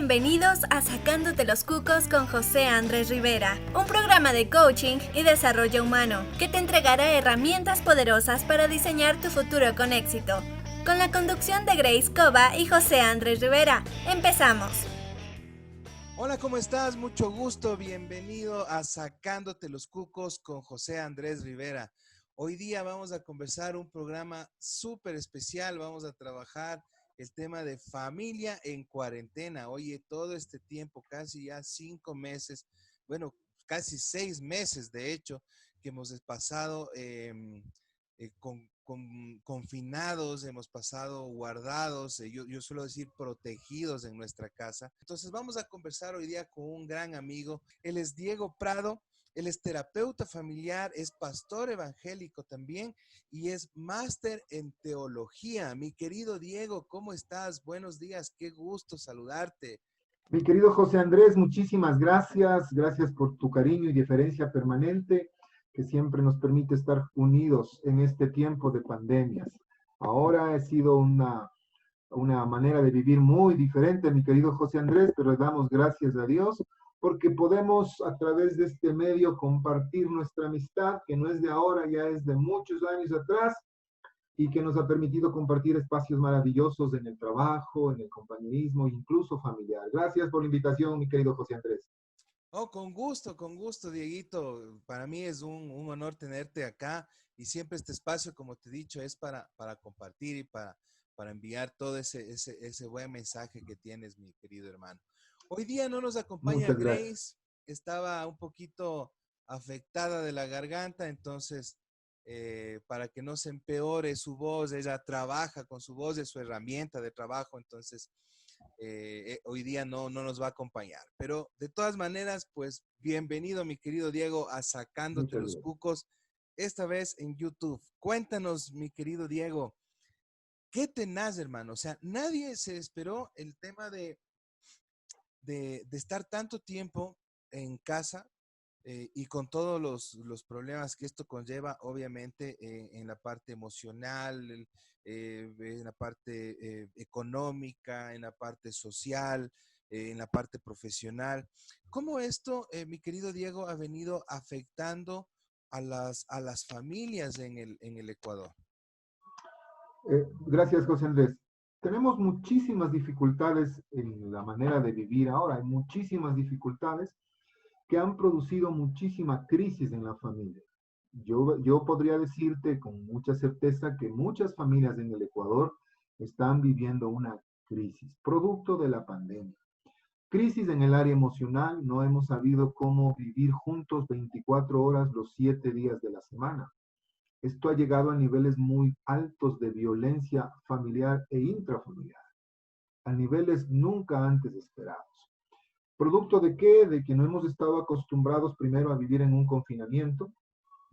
Bienvenidos a Sacándote los Cucos con José Andrés Rivera, un programa de coaching y desarrollo humano que te entregará herramientas poderosas para diseñar tu futuro con éxito. Con la conducción de Grace Cova y José Andrés Rivera, empezamos. Hola, ¿cómo estás? Mucho gusto, bienvenido a Sacándote los Cucos con José Andrés Rivera. Hoy día vamos a conversar un programa súper especial, vamos a trabajar el tema de familia en cuarentena. Oye, todo este tiempo, casi ya 5 meses, bueno, casi 6 meses de hecho, que hemos pasado confinados, hemos pasado guardados, yo suelo decir protegidos en nuestra casa. Entonces vamos a conversar hoy día con un gran amigo. Él es Diego Prado. Él es terapeuta familiar, es pastor evangélico también y es máster en teología. Mi querido Diego, ¿cómo estás? Buenos días, qué gusto saludarte. Mi querido José Andrés, muchísimas gracias. Gracias por tu cariño y deferencia permanente que siempre nos permite estar unidos en este tiempo de pandemias. Ahora ha sido una manera de vivir muy diferente, mi querido José Andrés, pero le damos gracias a Dios porque podemos a través de este medio compartir nuestra amistad, que no es de ahora, ya es de muchos años atrás, y que nos ha permitido compartir espacios maravillosos en el trabajo, en el compañerismo, incluso familiar. Gracias por la invitación, mi querido José Andrés. Oh, con gusto, Dieguito. Para mí es un honor tenerte acá y siempre este espacio, como te he dicho, es para compartir y para enviar todo ese buen mensaje que tienes, mi querido hermano. Hoy día no nos acompaña Muchas gracias. Grace, estaba un poquito afectada de la garganta, entonces para que no se empeore su voz, ella trabaja con su voz, es su herramienta de trabajo, entonces hoy día no nos va a acompañar. Pero de todas maneras, pues bienvenido, mi querido Diego, a Sacándote Muchas los gracias. Cucos, esta vez en YouTube. Cuéntanos, mi querido Diego, ¿qué tenaz, hermano? O sea, nadie se esperó el tema de estar tanto tiempo en casa y con todos los problemas que esto conlleva, obviamente, en la parte emocional, en la parte económica, en la parte social, en la parte profesional. ¿Cómo esto, mi querido Diego, ha venido afectando a las familias en el Ecuador? Gracias, José Andrés. Tenemos muchísimas dificultades en la manera de vivir ahora. Hay muchísimas dificultades que han producido muchísima crisis en la familia. Yo podría decirte con mucha certeza que muchas familias en el Ecuador están viviendo una crisis, producto de la pandemia. Crisis en el área emocional, no hemos sabido cómo vivir juntos 24 horas los 7 días de la semana. Esto ha llegado a niveles muy altos de violencia familiar e intrafamiliar, a niveles nunca antes esperados. ¿Producto de qué? De que no hemos estado acostumbrados primero a vivir en un confinamiento.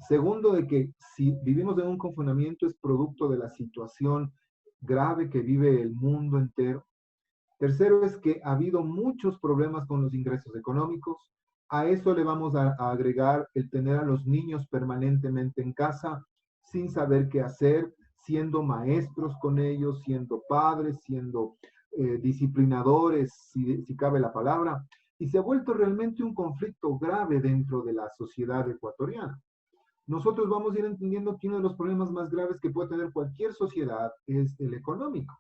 Segundo, de que si vivimos en un confinamiento es producto de la situación grave que vive el mundo entero. Tercero es que ha habido muchos problemas con los ingresos económicos. A eso le vamos a agregar el tener a los niños permanentemente en casa sin saber qué hacer, siendo maestros con ellos, siendo padres, siendo disciplinadores, si cabe la palabra. Y se ha vuelto realmente un conflicto grave dentro de la sociedad ecuatoriana. Nosotros vamos a ir entendiendo que uno de los problemas más graves que puede tener cualquier sociedad es el económico.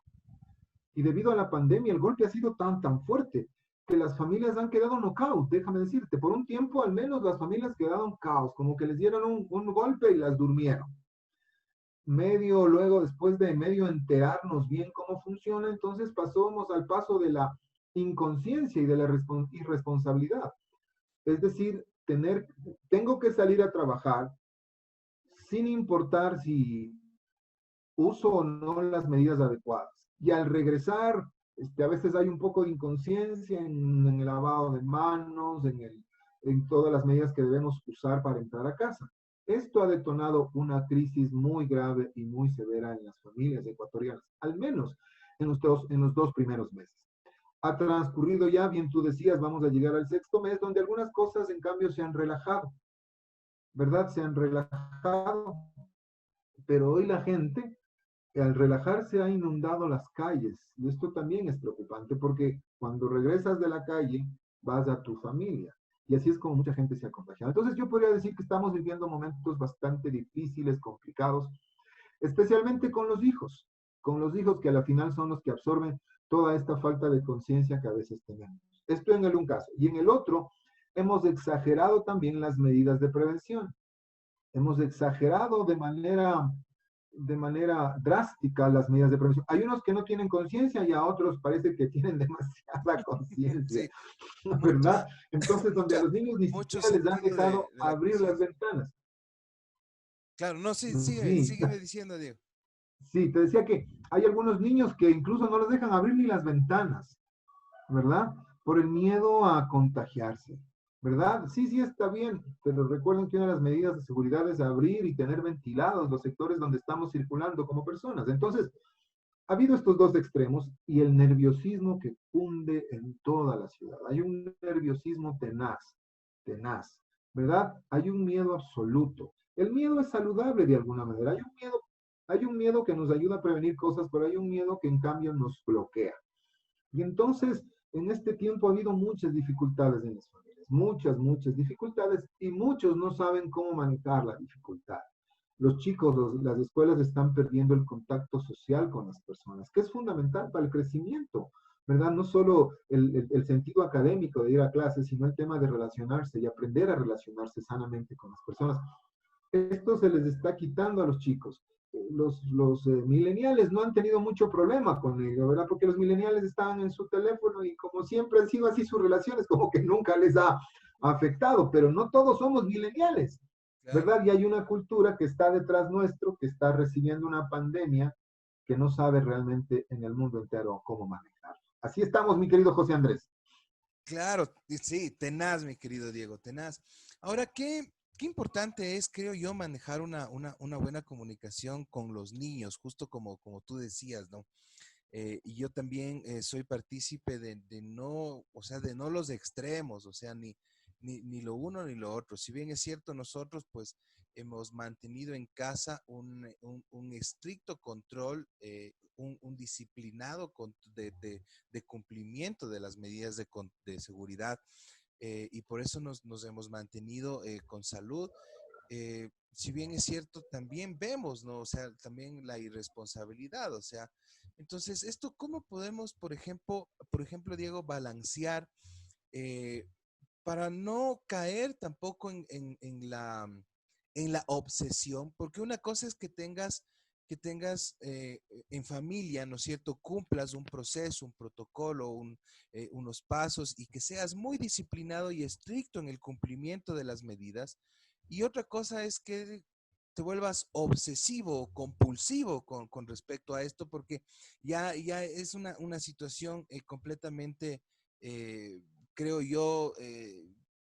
Y debido a la pandemia, el golpe ha sido tan fuerte que las familias han quedado knockout, déjame decirte. Por un tiempo, al menos, las familias quedaron caos, como que les dieron un golpe y las durmieron. Después de medio enterarnos bien cómo funciona, entonces pasamos al paso de la inconsciencia y de la irresponsabilidad. Es decir, tengo que salir a trabajar sin importar si uso o no las medidas adecuadas. Y al regresar, a veces hay un poco de inconsciencia en el lavado de manos, en todas las medidas que debemos usar para entrar a casa. Esto ha detonado una crisis muy grave y muy severa en las familias ecuatorianas, al menos en los 2 primeros meses. Ha transcurrido ya, bien tú decías, vamos a llegar al 6.º mes, donde algunas cosas en cambio se han relajado, ¿verdad? Se han relajado, pero hoy la gente al relajarse ha inundado las calles. Y esto también es preocupante porque cuando regresas de la calle, vas a tu familia. Y así es como mucha gente se ha contagiado. Entonces yo podría decir que estamos viviendo momentos bastante difíciles, complicados, especialmente con los hijos que a la final son los que absorben toda esta falta de conciencia que a veces tenemos. Esto en el un caso. Y en el otro, hemos exagerado también las medidas de prevención. Hemos exagerado de manera drástica las medidas de prevención. Hay unos que no tienen conciencia y a otros parece que tienen demasiada conciencia, Sí, ¿verdad? Entonces, donde a mucha, los niños ni mucho siquiera les han sentido dejado de la abrir las conciencia. ventanas. Claro, no, sí, Sí, sígueme diciendo, Diego. sí, te decía que hay algunos niños que incluso no les dejan abrir ni las ventanas, ¿verdad? Por el miedo a contagiarse, ¿verdad? Sí, sí, está bien, pero recuerden que una de las medidas de seguridad es abrir y tener ventilados los sectores donde estamos circulando como personas. Entonces, ha habido estos dos extremos y el nerviosismo que cunde en toda la ciudad. Hay un nerviosismo tenaz, ¿verdad? Hay un miedo absoluto. El miedo es saludable de alguna manera. Hay un miedo que nos ayuda a prevenir cosas, pero hay un miedo que en cambio nos bloquea. Y entonces, en este tiempo ha habido muchas dificultades en las familias, muchas dificultades, y muchos no saben cómo manejar la dificultad. Los chicos, las escuelas están perdiendo el contacto social con las personas, que es fundamental para el crecimiento, ¿verdad? No solo el sentido académico de ir a clases, sino el tema de relacionarse y aprender a relacionarse sanamente con las personas. Esto se les está quitando a los chicos. Los millennials no han tenido mucho problema con ello, ¿verdad? Porque los millennials estaban en su teléfono y como siempre han sido así sus relaciones, como que nunca les ha afectado, pero no todos somos millennials, Claro. ¿verdad? Y hay una cultura que está detrás nuestro, que está recibiendo una pandemia que no sabe realmente en el mundo entero cómo manejar. Así estamos, mi querido José Andrés. Claro, sí, tenaz, mi querido Diego, tenaz. Ahora, qué importante es, creo yo, manejar una buena comunicación con los niños, justo como tú decías, ¿no? Y yo también soy partícipe de no, o sea, de no los extremos, o sea, ni lo uno ni lo otro. Si bien es cierto, nosotros pues hemos mantenido en casa un estricto control, un disciplinado de cumplimiento de las medidas de seguridad, y por eso nos hemos mantenido con salud. Si bien es cierto, también vemos, ¿no? O sea, también la irresponsabilidad, o sea, entonces, esto, ¿cómo podemos, por ejemplo, Diego, balancear eh, para no caer tampoco en la obsesión? Porque una cosa es que tengas en familia, ¿no es cierto? Cumplas un proceso, un protocolo, unos pasos y que seas muy disciplinado y estricto en el cumplimiento de las medidas. Y otra cosa es que te vuelvas obsesivo o compulsivo con respecto a esto, porque ya es una situación completamente, eh, creo yo,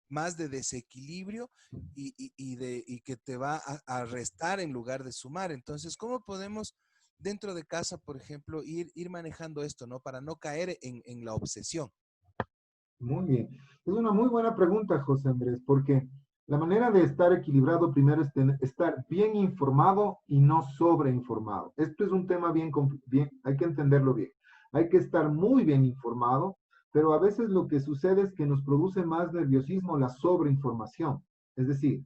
más de desequilibrio y que te va a restar en lugar de sumar. Entonces, ¿cómo podemos dentro de casa, por ejemplo, ir manejando esto, ¿no? Para no caer en la obsesión. Muy bien. Es una muy buena pregunta, José Andrés, porque la manera de estar equilibrado primero es estar bien informado y no sobreinformado. Esto es un tema bien, hay que entenderlo bien. Hay que estar muy bien informado, pero a veces lo que sucede es que nos produce más nerviosismo la sobreinformación. Es decir,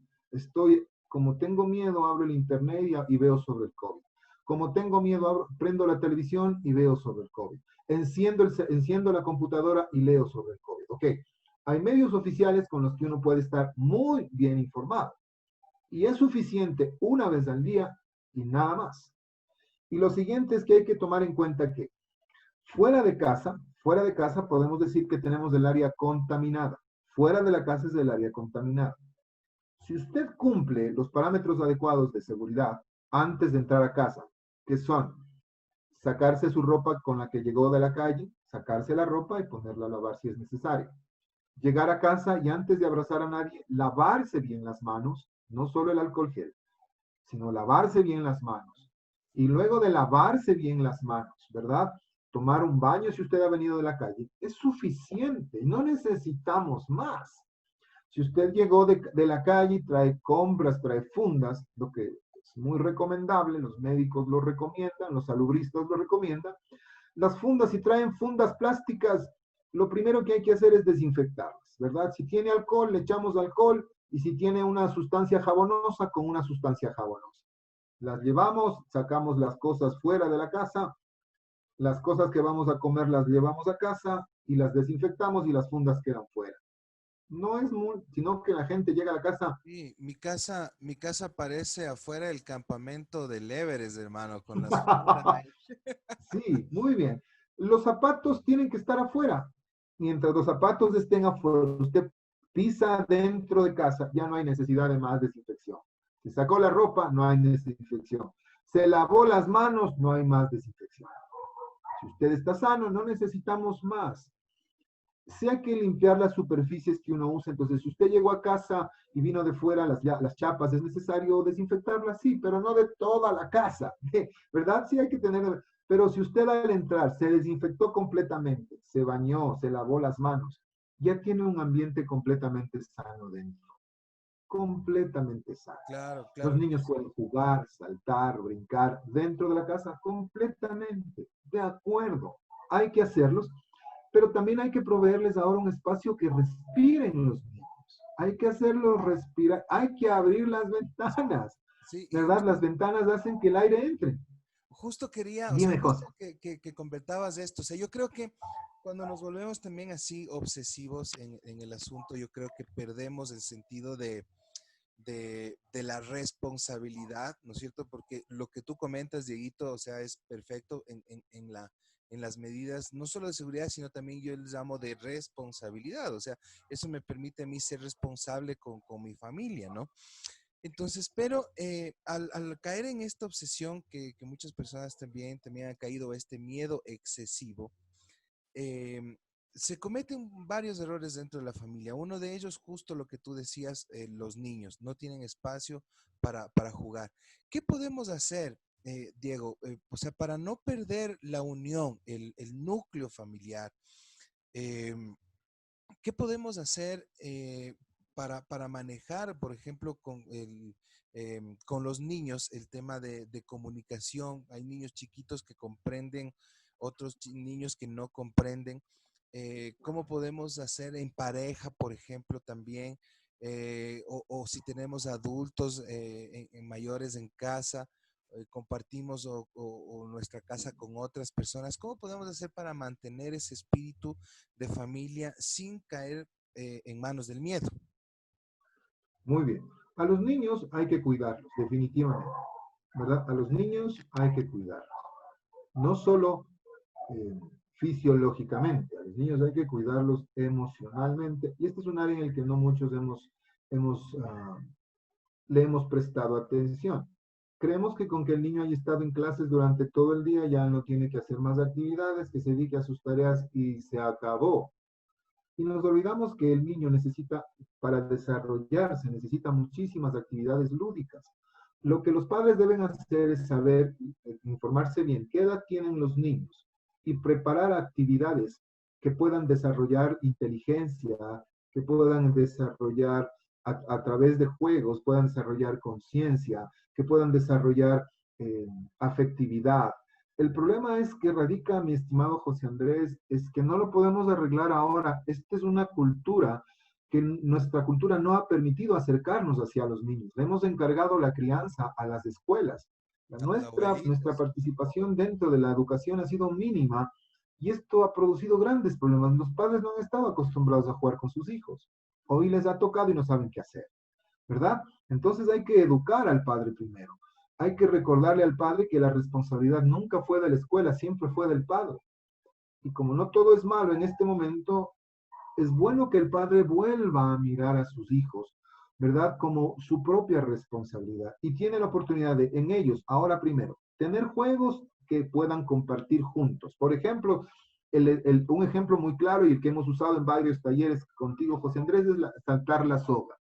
como tengo miedo, abro el internet y veo sobre el COVID. Como tengo miedo, prendo la televisión y veo sobre el COVID. Enciendo la computadora y leo sobre el COVID. Ok, hay medios oficiales con los que uno puede estar muy bien informado. Y es suficiente una vez al día y nada más. Y lo siguiente es que hay que tomar en cuenta que fuera de casa podemos decir que tenemos el área contaminada. Fuera de la casa es el área contaminada. Si usted cumple los parámetros adecuados de seguridad antes de entrar a casa, que son sacarse su ropa con la que llegó de la calle, sacarse la ropa y ponerla a lavar si es necesario. Llegar a casa y antes de abrazar a nadie, lavarse bien las manos, no solo el alcohol gel, sino lavarse bien las manos. Y luego de lavarse bien las manos, ¿verdad? Tomar un baño si usted ha venido de la calle, es suficiente, no necesitamos más. Si usted llegó de la calle, trae compras, trae fundas, lo que Es muy recomendable, los médicos lo recomiendan, los salubristas lo recomiendan. Las fundas, si traen fundas plásticas, lo primero que hay que hacer es desinfectarlas, ¿verdad? Si tiene alcohol, le echamos alcohol, y si tiene una sustancia jabonosa, con una sustancia jabonosa. Las llevamos, sacamos las cosas fuera de la casa, las cosas que vamos a comer las llevamos a casa y las desinfectamos y las fundas quedan fuera. No es muy, sino que la gente llega a la casa. Sí, mi casa parece afuera del campamento del Everest, hermano, con las fundas ahí. Sí, muy bien. Los zapatos tienen que estar afuera. Mientras los zapatos estén afuera, usted pisa dentro de casa, ya no hay necesidad de más desinfección. Se sacó la ropa, no hay desinfección. Se lavó las manos, no hay más desinfección. Si usted está sano, no necesitamos más. Sí hay que limpiar las superficies que uno usa. Entonces, si usted llegó a casa y vino de fuera las chapas, es necesario desinfectarlas, sí, pero no de toda la casa, ¿verdad? Sí hay que tener, pero si usted al entrar se desinfectó completamente, se bañó, se lavó las manos, ya tiene un ambiente completamente sano dentro, completamente sano. Claro, Los claro que niños sí. pueden jugar, saltar, brincar dentro de la casa completamente, de acuerdo. Hay que hacerlos, pero también hay que proveerles ahora un espacio que respiren los niños. Hay que hacerlos respirar, hay que abrir las ventanas, Sí, y ¿verdad? Las ventanas hacen que el aire entre. justo quería, o sea, Dime, José. justo que completabas esto, o sea, yo creo que cuando nos volvemos también así obsesivos en el asunto, yo creo que perdemos el sentido de la responsabilidad, ¿no es cierto? Porque lo que tú comentas, Dieguito, o sea, es perfecto en las medidas, no solo de seguridad, sino también yo les llamo de responsabilidad, o sea, eso me permite a mí ser responsable con mi familia, ¿no? Entonces, pero al caer en esta obsesión que muchas personas también han caído, este miedo excesivo, eh, se cometen varios errores dentro de la familia. Uno de ellos, justo lo que tú decías, los niños no tienen espacio para jugar. ¿Qué podemos hacer, Diego? O sea, para no perder la unión, el núcleo familiar. em, ¿Qué podemos hacer para manejar, por ejemplo, con los niños el tema de comunicación? Hay niños chiquitos que comprenden, otros niños que no comprenden. ¿Cómo podemos hacer en pareja, por ejemplo, también? O si tenemos adultos en mayores en casa, compartimos o nuestra casa con otras personas. ¿Cómo podemos hacer para mantener ese espíritu de familia sin caer en manos del miedo? Muy bien. A los niños hay que cuidarlos, definitivamente, ¿verdad? A los niños hay que cuidarlos. No solo eh, fisiológicamente, a los niños hay que cuidarlos emocionalmente. Y este es un área en el que no muchos hemos le hemos prestado atención. Creemos que con que el niño haya estado en clases durante todo el día ya no tiene que hacer más actividades, que se dedique a sus tareas y se acabó. Y nos olvidamos que el niño necesita, para desarrollarse, necesita muchísimas actividades lúdicas. Lo que los padres deben hacer es saber, informarse bien qué edad tienen los niños y preparar actividades que puedan desarrollar inteligencia, que puedan desarrollar a través de juegos, puedan desarrollar conciencia, que puedan desarrollar afectividad. El problema es que radica, mi estimado José Andrés, es que no lo podemos arreglar ahora. Esta es una cultura que nuestra cultura no ha permitido acercarnos hacia los niños. Le hemos encargado la crianza a las escuelas. A los Nuestra abuelitos. participación dentro de la educación ha sido mínima y esto ha producido grandes problemas. Los padres no han estado acostumbrados a jugar con sus hijos. Hoy les ha tocado y no saben qué hacer, ¿verdad? Entonces hay que educar al padre primero. Hay que recordarle al padre que la responsabilidad nunca fue de la escuela, siempre fue del padre. Y como no todo es malo en este momento, es bueno que el padre vuelva a mirar a sus hijos, ¿verdad? Como su propia responsabilidad. Y tiene la oportunidad de, en ellos, ahora primero, tener juegos que puedan compartir juntos. Por ejemplo, un ejemplo muy claro y el que hemos usado en varios talleres contigo, José Andrés, es saltar la soga.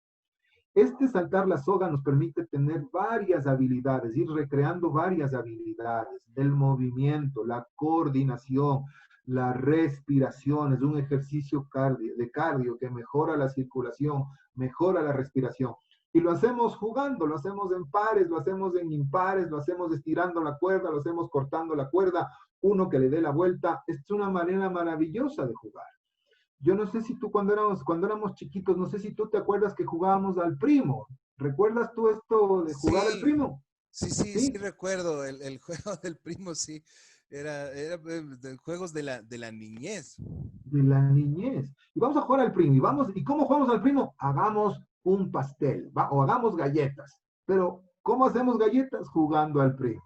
Este saltar la soga nos permite tener varias habilidades, ir recreando varias habilidades, el movimiento, la coordinación, la respiración, es un ejercicio de cardio que mejora la circulación, mejora la respiración. Y lo hacemos jugando, lo hacemos en pares, lo hacemos en impares, lo hacemos estirando la cuerda, lo hacemos cortando la cuerda, uno que le dé la vuelta. Es una manera maravillosa de jugar. Yo no sé si tú cuando éramos chiquitos, no sé si tú te acuerdas que jugábamos al primo. ¿Recuerdas tú esto de jugar al Sí, primo? sí ¿Sí? recuerdo el juego del primo, sí. Era de juegos de la niñez. De la niñez. Y vamos a jugar al primo. ¿Y cómo jugamos al primo? Hagamos un pastel, ¿va? O hagamos galletas. Pero, ¿cómo hacemos galletas? Jugando al primo,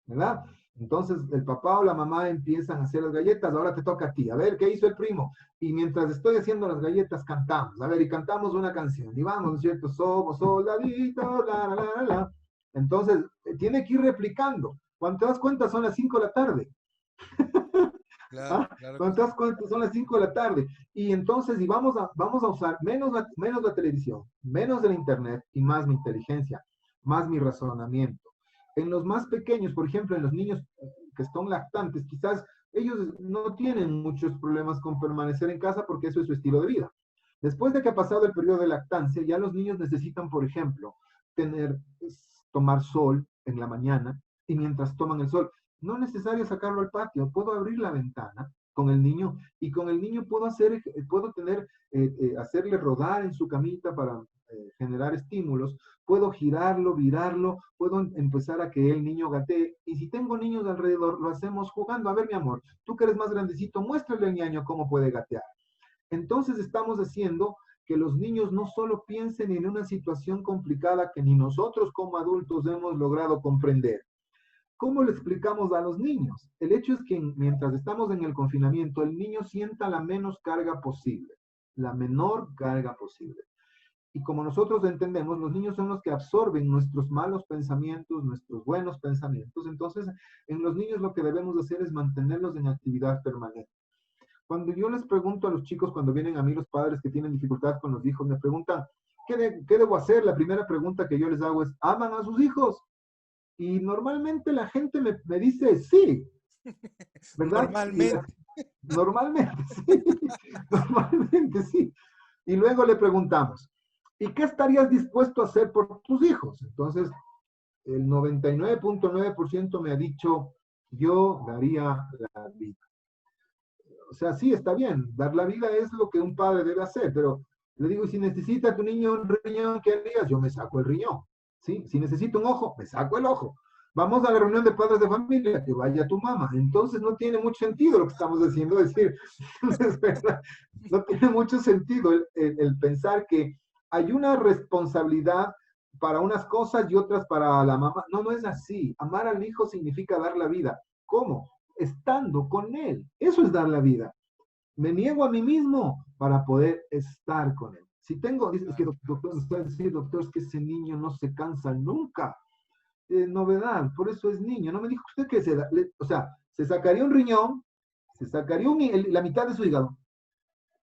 ¿verdad? Entonces el papá o la mamá empiezan a hacer las galletas, ahora te toca a ti, a ver qué hizo el primo. Y mientras estoy haciendo las galletas, cantamos, a ver, y cantamos una canción. Y vamos, ¿no es cierto? Somos soldaditos, la. Entonces, tiene que ir replicando. Cuando te das cuenta, son las 5 de la tarde. Claro, ¿Ah? claro que Cuando te sí. das cuenta, son las 5 de la tarde. Y entonces, vamos a usar menos la televisión, menos el internet y más mi inteligencia, más mi razonamiento. En los más pequeños, por ejemplo, en los niños que son lactantes, quizás ellos no tienen muchos problemas con permanecer en casa porque eso es su estilo de vida. Después de que ha pasado el periodo de lactancia, ya los niños necesitan, por ejemplo, tener, tomar sol en la mañana y mientras toman el sol, no es necesario sacarlo al patio, puedo abrir la ventana con el niño y con el niño puedo hacerle rodar en su camita para generar estímulos, puedo girarlo, virarlo, puedo empezar a que el niño gatee y si tengo niños alrededor lo hacemos jugando. A ver, mi amor, tú que eres más grandecito, muéstrale al niño cómo puede gatear. Entonces estamos haciendo que los niños no solo piensen en una situación complicada que ni nosotros como adultos hemos logrado comprender. ¿Cómo le explicamos a los niños? El hecho es que mientras estamos en el confinamiento, el niño sienta la menos carga posible, la menor carga posible. Y como nosotros entendemos, los niños son los que absorben nuestros malos pensamientos, nuestros buenos pensamientos. Entonces, en los niños lo que debemos hacer es mantenerlos en actividad permanente. Cuando yo les pregunto a los chicos, cuando vienen a mí los padres que tienen dificultad con los hijos, me preguntan, ¿qué debo hacer? La primera pregunta que yo les hago es, ¿aman a sus hijos? Y normalmente la gente me dice sí, ¿verdad? Normalmente. Normalmente sí, normalmente sí. Y luego le preguntamos, ¿y qué estarías dispuesto a hacer por tus hijos? Entonces, el 99.9% me ha dicho, yo daría la vida. O sea, sí, está bien, dar la vida es lo que un padre debe hacer, pero le digo, si necesita tu niño un riñón, ¿qué harías? Yo me saco el riñón, ¿sí? Si necesita un ojo, me saco el ojo. Vamos a la reunión de padres de familia, que vaya tu mamá. Entonces no tiene mucho sentido lo que estamos haciendo, decir, no tiene mucho sentido el pensar que hay una responsabilidad para unas cosas y otras para la mamá. No, no es así. Amar al hijo significa dar la vida. ¿Cómo? Estando con él. Eso es dar la vida. Me niego a mí mismo para poder estar con él. Si tengo, dice que doctor, nos puede decir, doctor, es que ese niño no se cansa nunca. Novedad, por eso es niño. No me dijo usted que o sea, se sacaría un riñón, se sacaría la mitad de su hígado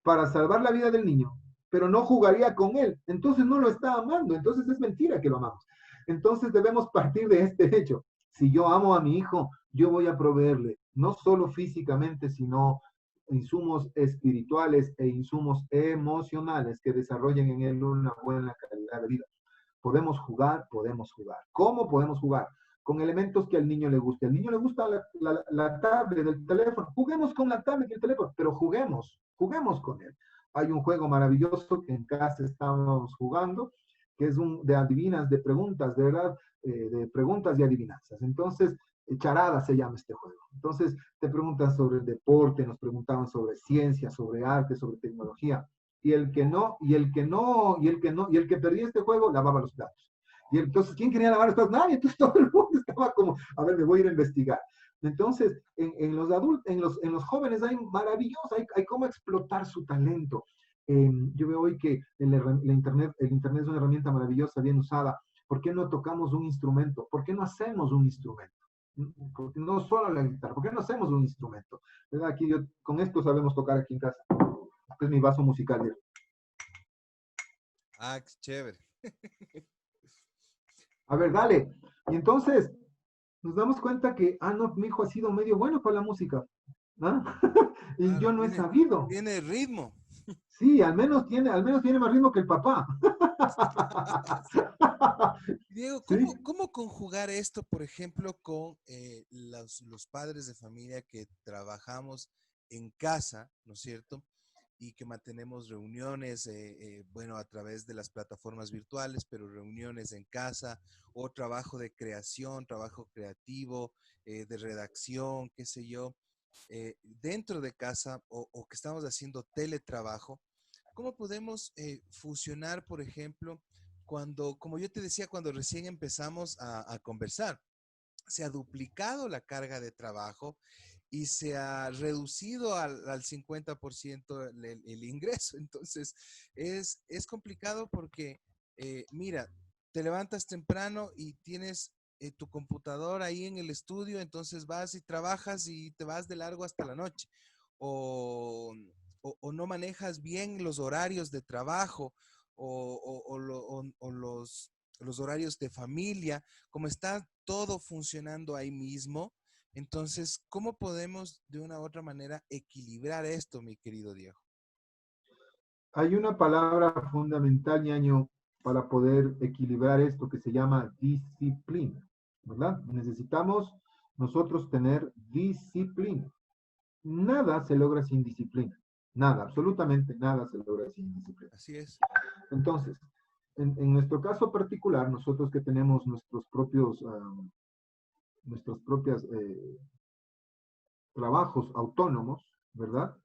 para salvar la vida del niño, pero no jugaría con él. Entonces no lo está amando. Entonces es mentira que lo amamos. Entonces debemos partir de este hecho. Si yo amo a mi hijo, yo voy a proveerle, no solo físicamente, sino insumos espirituales e insumos emocionales que desarrollen en él una buena calidad de vida. Podemos jugar, podemos jugar. ¿Cómo podemos jugar? Con elementos que al niño le guste. Al niño le gusta la tablet, el teléfono. Juguemos con la tablet y el teléfono, pero juguemos con él. Hay un juego maravilloso que en casa estamos jugando, que es de adivinas, de preguntas, de verdad, de preguntas y adivinanzas. Entonces, charada se llama este juego. Entonces, te preguntan sobre el deporte, nos preguntaban sobre ciencia, sobre arte, sobre tecnología. Y el que perdía este juego, lavaba los platos. Y entonces, ¿quién quería lavar los platos? Nadie, entonces todo el mundo estaba como, a ver, me voy a ir a investigar. Entonces, en los adultos, en los jóvenes hay maravilloso, hay cómo explotar su talento. Yo veo hoy que el internet es una herramienta maravillosa, bien usada. ¿Por qué no tocamos un instrumento? ¿Por qué no hacemos un instrumento? Porque no solo la guitarra, ¿por qué no hacemos un instrumento? ¿Verdad? Aquí con esto sabemos tocar aquí en casa. Este es mi vaso musical. Ah, qué chévere. A ver, dale. Y entonces nos damos cuenta que, no, mi hijo ha sido medio bueno para la música. ¿Ah? Y Claro, yo no he sabido. tiene ritmo. Sí, al menos tiene más ritmo que el papá. Diego, Sí, ¿cómo conjugar esto, por ejemplo, con los padres de familia que trabajamos en casa, ¿no es cierto? Y que mantenemos reuniones, bueno, a través de las plataformas virtuales, pero reuniones en casa o trabajo de creación, trabajo creativo, de redacción, qué sé yo, dentro de casa o que estamos haciendo teletrabajo. ¿Cómo podemos fusionar, por ejemplo, cuando, como yo te decía, cuando recién empezamos a conversar, se ha duplicado la carga de trabajo y se ha reducido al 50% el ingreso? Entonces, es complicado porque, mira, te levantas temprano y tienes tu computadora ahí en el estudio, entonces vas y trabajas y te vas de largo hasta la noche. O, o no manejas bien los horarios de trabajo o los horarios de familia, como está todo funcionando ahí mismo. Entonces, ¿cómo podemos de una u otra manera equilibrar esto, mi querido Diego? hay una palabra fundamental, ñaño, para poder equilibrar esto que se llama disciplina, ¿verdad? Necesitamos nosotros tener disciplina. Nada se logra sin disciplina. Nada, absolutamente nada se logra sin disciplina. Así es. Entonces, en nuestro caso particular, nosotros que tenemos nuestros propios trabajos autónomos, ¿verdad?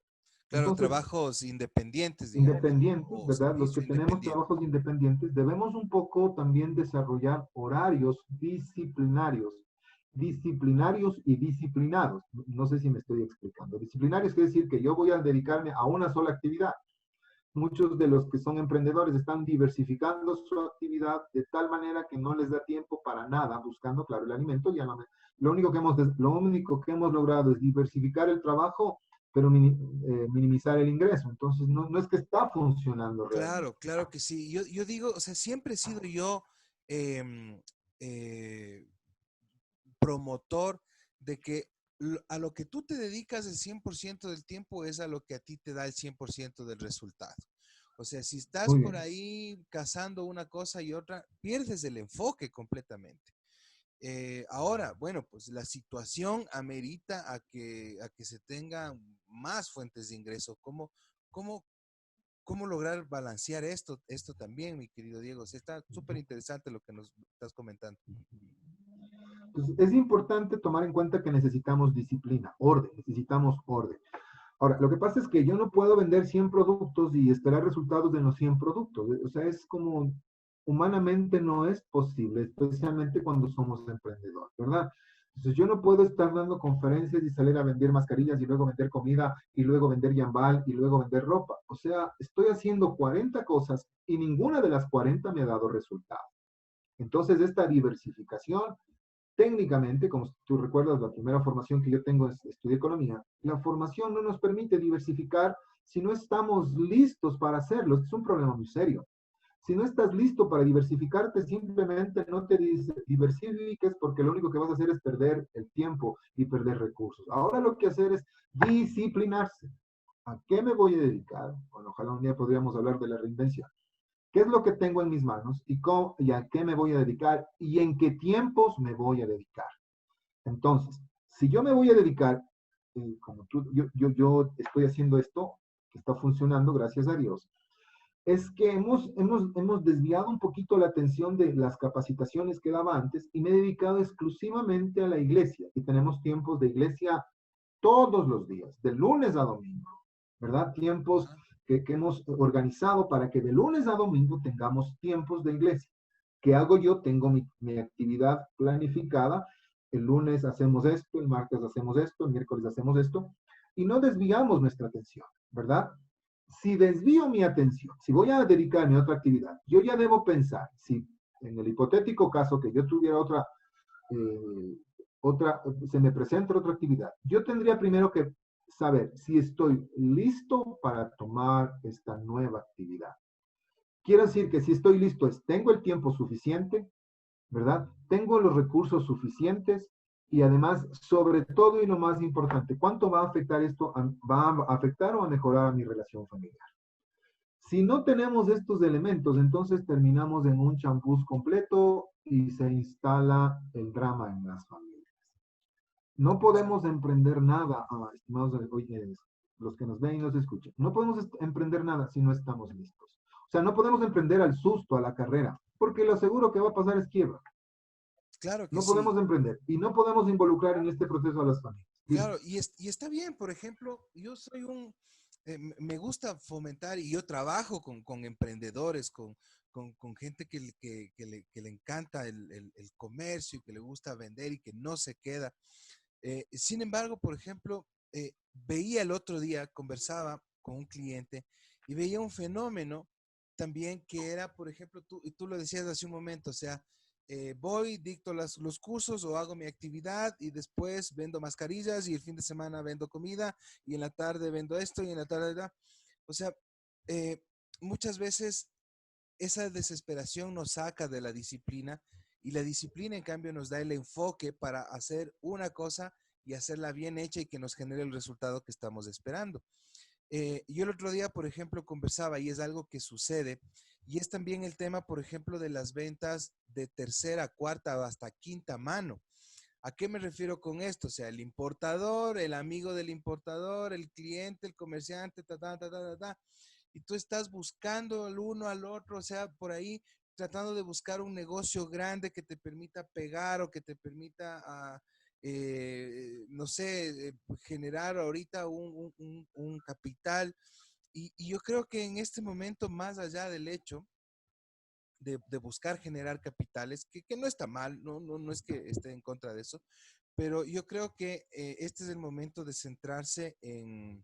Claro, Entonces, trabajos independientes, digamos, independientes, o ¿verdad? Los que servicio tenemos independiente. trabajos independientes, debemos un poco también desarrollar horarios disciplinarios y disciplinados. No sé si me estoy explicando. Disciplinarios quiere decir que yo voy a dedicarme a una sola actividad. Muchos de los que son emprendedores están diversificando su actividad de tal manera que no les da tiempo para nada, buscando, claro, el alimento. Lo único que hemos logrado es diversificar el trabajo, pero minimizar el ingreso. Entonces, no es que está funcionando realmente. Claro, claro que sí. Yo digo, o sea, siempre he sido yo em, eh, promotor de que a lo que tú te dedicas el 100% del tiempo es a lo que a ti te da el 100% del resultado. O sea, si estás Muy por bien. ahí cazando una cosa y otra, pierdes el enfoque completamente. Ahora, bueno, pues la situación amerita a que se tengan más fuentes de ingreso. Cómo, cómo lograr balancear esto también, mi querido Diego? O sea, está súper interesante lo que nos estás comentando. Entonces, es importante tomar en cuenta que necesitamos disciplina, orden, necesitamos orden. Ahora, lo que pasa es que yo no puedo vender 100 productos y esperar resultados de los 100 productos. O sea, es como humanamente no es posible, especialmente cuando somos emprendedores, ¿verdad? Entonces, yo no puedo estar dando conferencias y salir a vender mascarillas y luego vender comida y luego vender yambal y luego vender ropa. O sea, estoy haciendo 40 cosas y ninguna de las 40 me ha dado resultado. Entonces, esta diversificación técnicamente, como tú recuerdas, la primera formación que yo tengo es estudiar economía. La formación no nos permite diversificar si no estamos listos para hacerlo. Este es un problema muy serio. Si no estás listo para diversificarte, simplemente no te diversifiques porque lo único que vas a hacer es perder el tiempo y perder recursos. Ahora lo que hacer es disciplinarse. ¿A qué me voy a dedicar? Bueno, ojalá un día podríamos hablar de la reinvención. ¿Qué es lo que tengo en mis manos y a qué me voy a dedicar y en qué tiempos me voy a dedicar? Entonces, si yo me voy a dedicar, como yo estoy haciendo esto, que está funcionando, gracias a Dios, es que hemos desviado un poquito la atención de las capacitaciones que daba antes y me he dedicado exclusivamente a la iglesia. Y tenemos tiempos de iglesia todos los días, de lunes a domingo, ¿verdad? Tiempos Ajá. que hemos organizado para que de lunes a domingo tengamos tiempos de iglesia. ¿Qué hago yo? Tengo mi actividad planificada. El lunes hacemos esto, el martes hacemos esto, el miércoles hacemos esto, y no desviamos nuestra atención, ¿verdad? Si desvío mi atención, si voy a dedicarme a otra actividad, yo ya debo pensar, si en el hipotético caso que yo tuviera eh, se me presenta otra actividad, yo tendría primero que saber si estoy listo para tomar esta nueva actividad. Quiero decir que si estoy listo es, tengo el tiempo suficiente, ¿verdad? Tengo los recursos suficientes y además, sobre todo y lo más importante, ¿cuánto va a afectar esto? ¿Va a afectar o a mejorar a mi relación familiar? Si no tenemos estos elementos, entonces terminamos en un champús completo y se instala el drama en las familias. No podemos emprender nada, estimados oyentes, los que nos ven y nos escuchan. No podemos emprender nada si no estamos listos. O sea, no podemos emprender al susto, a la carrera, porque lo seguro que va a pasar es quiebra. Claro que No sí. podemos emprender y no podemos involucrar en este proceso a las familias. Claro, y está bien, por ejemplo, yo soy me gusta fomentar y yo trabajo con emprendedores, con gente que le encanta el comercio y que le gusta vender y que no se queda. Sin embargo, por ejemplo, veía el otro día, conversaba con un cliente y veía un fenómeno también que era, por ejemplo, tú lo decías hace un momento, o sea, voy, dicto los cursos o hago mi actividad y después vendo mascarillas y el fin de semana vendo comida y en la tarde vendo esto y en la tarde, ¿verdad? O sea, eh, muchas veces esa desesperación nos saca de la disciplina y la disciplina en cambio nos da el enfoque para hacer una cosa y hacerla bien hecha y que nos genere el resultado que estamos esperando. Yo el otro día, por ejemplo, conversaba y es algo que sucede y es también el tema, por ejemplo, de las ventas de tercera, cuarta o hasta quinta mano. ¿A qué me refiero con esto? O sea, el importador, el amigo del importador, el cliente, el comerciante, y tú estás buscando el uno al otro, o sea, por ahí tratando de buscar un negocio grande que te permita pegar o que te permita, no sé, generar ahorita un capital. Y yo creo que en este momento, más allá del hecho de buscar generar capitales, que no está mal, no es que esté en contra de eso, pero yo creo que este es el momento de centrarse y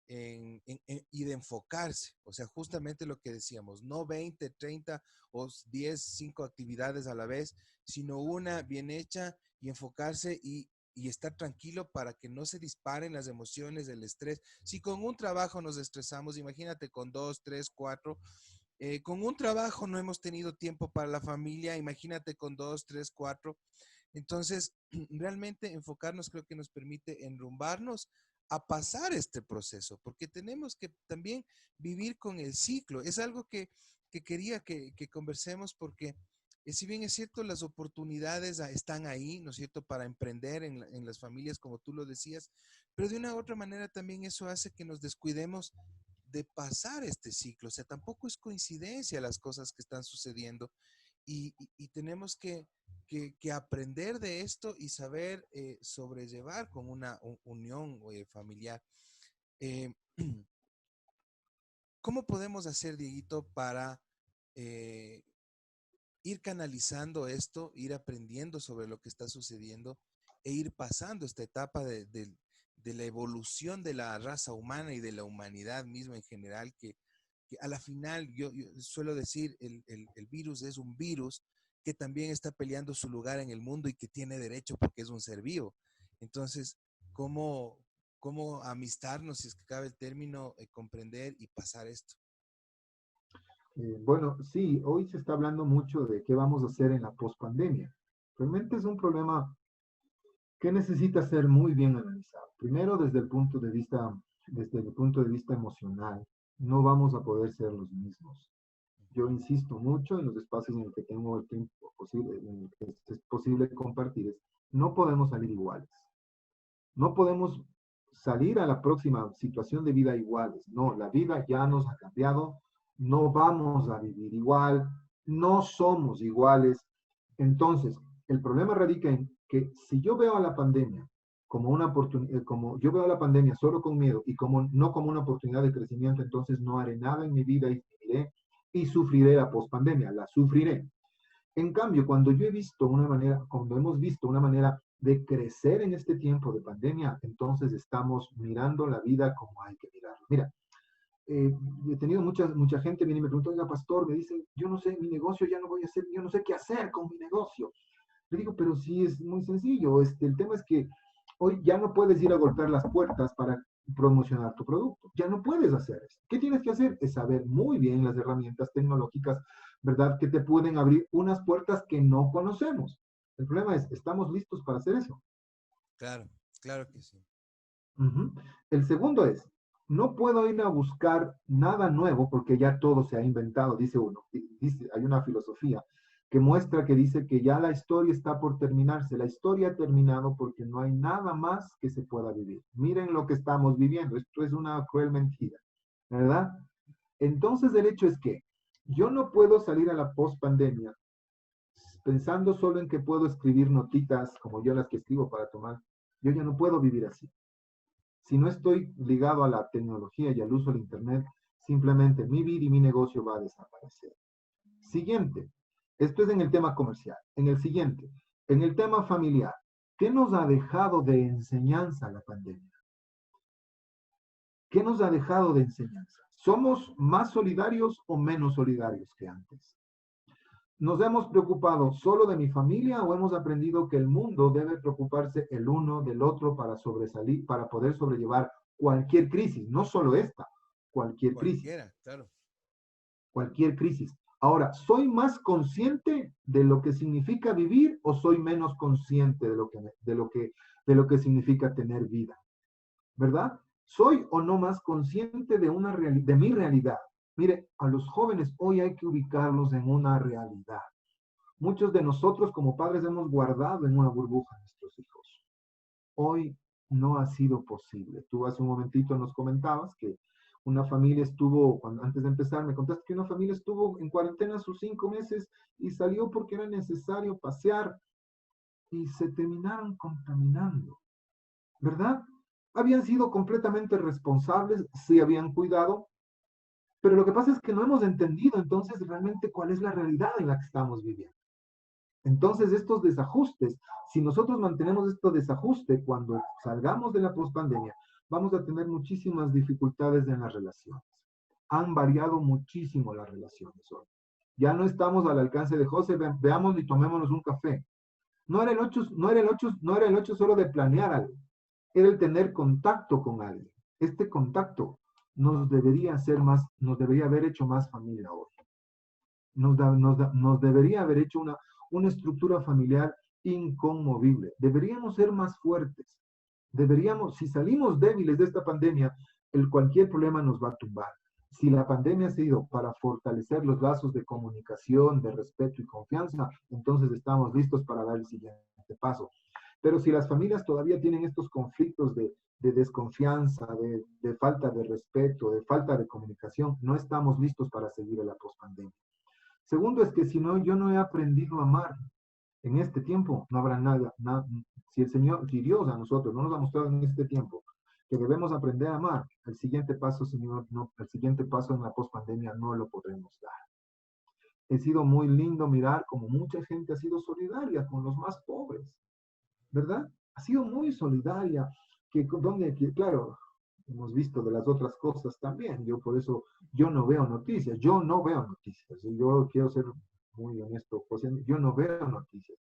de enfocarse, o sea, justamente lo que decíamos, no 20, 30 o 10, 5 actividades a la vez, sino una bien hecha y enfocarse y estar tranquilo para que no se disparen las emociones, el estrés. Si con un trabajo nos estresamos, imagínate con 2, 3, 4. Con un trabajo no hemos tenido tiempo para la familia, imagínate con 2, 3, 4. Entonces, realmente enfocarnos creo que nos permite enrumbarnos a pasar este proceso, porque tenemos que también vivir con el ciclo. Es algo que quería que conversemos porque si bien es cierto, las oportunidades están ahí, ¿no es cierto?, para emprender en las familias, como tú lo decías, pero de una u otra manera también eso hace que nos descuidemos de pasar este ciclo. O sea, tampoco es coincidencia las cosas que están sucediendo y tenemos que aprender de esto y saber sobrellevar con una unión familiar. Eh, ¿Cómo podemos hacer, Dieguito, para eh, ir canalizando esto, ir aprendiendo sobre lo que está sucediendo e ir pasando esta etapa de la evolución de la raza humana y de la humanidad misma en general, que a la final yo suelo decir, el virus es un virus que también está peleando su lugar en el mundo y que tiene derecho porque es un ser vivo. Entonces, ¿cómo amistarnos, si es que cabe el término, comprender y pasar esto? Bueno, sí, hoy se está hablando mucho de qué vamos a hacer en la pospandemia. Realmente es un problema que necesita ser muy bien analizado. Primero, desde el punto de vista emocional, no vamos a poder ser los mismos. Yo insisto mucho en los espacios en los que tengo el tiempo posible, en el que es posible compartir, no podemos salir iguales. No podemos salir a la próxima situación de vida iguales. No, la vida ya nos ha cambiado, no vamos a vivir igual, no somos iguales. Entonces, el problema radica en que si yo veo a la pandemia como una oportunidad, como yo veo a la pandemia solo con miedo y como no como una oportunidad de crecimiento, entonces no haré nada en mi vida y sufriré la pospandemia, la sufriré. En cambio, cuando hemos visto una manera de crecer en este tiempo de pandemia, entonces estamos mirando la vida como hay que mirarla. Mira, he tenido mucha gente viene y me pregunta, oiga, pastor, me dicen, yo no sé, mi negocio ya no voy a hacer, yo no sé qué hacer con mi negocio. Le digo, pero sí es muy sencillo. El tema es que hoy ya no puedes ir a golpear las puertas para promocionar tu producto. Ya no puedes hacer eso. ¿Qué tienes que hacer? Es saber muy bien las herramientas tecnológicas, ¿verdad? Que te pueden abrir unas puertas que no conocemos. El problema es, ¿estamos listos para hacer eso? Claro, claro que sí. Uh -huh. El segundo es, no puedo ir a buscar nada nuevo porque ya todo se ha inventado, dice uno. Dice, hay una filosofía que muestra que dice que ya la historia está por terminarse. La historia ha terminado porque no hay nada más que se pueda vivir. Miren lo que estamos viviendo. Esto es una cruel mentira, ¿verdad? Entonces el hecho es que yo no puedo salir a la post-pandemia pensando solo en que puedo escribir notitas como yo las que escribo para tomar. Yo ya no puedo vivir así. Si no estoy ligado a la tecnología y al uso del Internet, simplemente mi vida y mi negocio va a desaparecer. Siguiente, esto es en el tema comercial. En el siguiente, en el tema familiar, ¿qué nos ha dejado de enseñanza la pandemia? ¿Qué nos ha dejado de enseñanza? ¿Somos más solidarios o menos solidarios que antes? ¿Nos hemos preocupado solo de mi familia o hemos aprendido que el mundo debe preocuparse el uno del otro para sobresalir, para poder sobrellevar cualquier crisis? No solo esta, cualquier crisis. Cualquiera, claro. Cualquier crisis. Ahora, ¿soy más consciente de lo que significa vivir o soy menos consciente de lo que significa tener vida? ¿Verdad? ¿Soy o no más consciente de mi realidad? Mire, a los jóvenes hoy hay que ubicarlos en una realidad. Muchos de nosotros como padres hemos guardado en una burbuja a nuestros hijos. Hoy no ha sido posible. Tú hace un momentito nos comentabas que una familia estuvo, antes de empezar, me contaste que una familia estuvo en cuarentena sus 5 meses y salió porque era necesario pasear y se terminaron contaminando, ¿verdad? Habían sido completamente responsables, sí habían cuidado, pero lo que pasa es que no hemos entendido entonces realmente cuál es la realidad en la que estamos viviendo. Entonces, estos desajustes, si nosotros mantenemos este desajuste cuando salgamos de la pospandemia, vamos a tener muchísimas dificultades en las relaciones. Han variado muchísimo las relaciones hoy. Ya no estamos al alcance de José, veamos y tomémonos un café. No era el hecho solo de planear algo, era el tener contacto con alguien. Este contacto nos debería haber hecho más familia hoy. Nos debería haber hecho una estructura familiar inconmovible. Deberíamos ser más fuertes. Si salimos débiles de esta pandemia, cualquier problema nos va a tumbar. Si la pandemia ha sido para fortalecer los lazos de comunicación, de respeto y confianza, entonces estamos listos para dar el siguiente paso. Pero si las familias todavía tienen estos conflictos de desconfianza, de falta de respeto, de falta de comunicación, no estamos listos para seguir en la pospandemia. Segundo es que si no, yo no he aprendido a amar. En este tiempo no habrá nada. Si Dios a nosotros no nos ha mostrado en este tiempo que debemos aprender a amar, el siguiente paso, Señor, el siguiente paso en la pospandemia no lo podremos dar. Ha sido muy lindo mirar cómo mucha gente ha sido solidaria con los más pobres, ¿verdad? Ha sido muy solidaria, claro, hemos visto de las otras cosas también. Por eso yo no veo noticias. Yo quiero ser muy honesto, José, yo no veo noticias,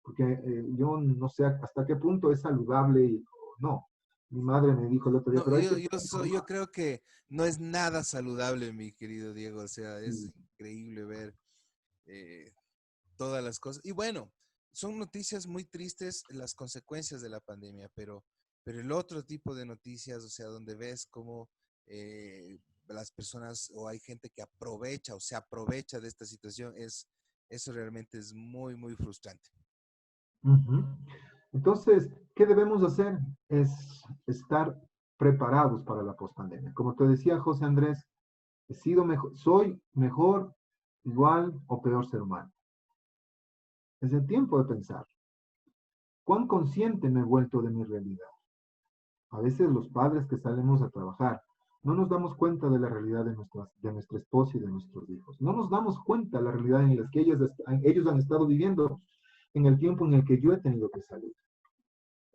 porque yo no sé hasta qué punto es saludable o no. Mi madre me dijo el otro día, no, yo creo que no es nada saludable, mi querido Diego. O sea, es increíble ver todas las cosas. Y bueno, son noticias muy tristes las consecuencias de la pandemia, pero el otro tipo de noticias, o sea, donde ves cómo las personas o hay gente que aprovecha o se aprovecha de esta situación, eso realmente es muy, muy frustrante. Uh-huh. Entonces, ¿qué debemos hacer? Es estar preparados para la pospandemia. Como te decía José Andrés, soy mejor, igual o peor ser humano. Es el tiempo de pensar. ¿Cuán consciente me he vuelto de mi realidad? A veces los padres que salimos a trabajar no nos damos cuenta de la realidad de nuestra esposa y de nuestros hijos. No nos damos cuenta de la realidad en la que ellos han estado viviendo en el tiempo en el que yo he tenido que salir.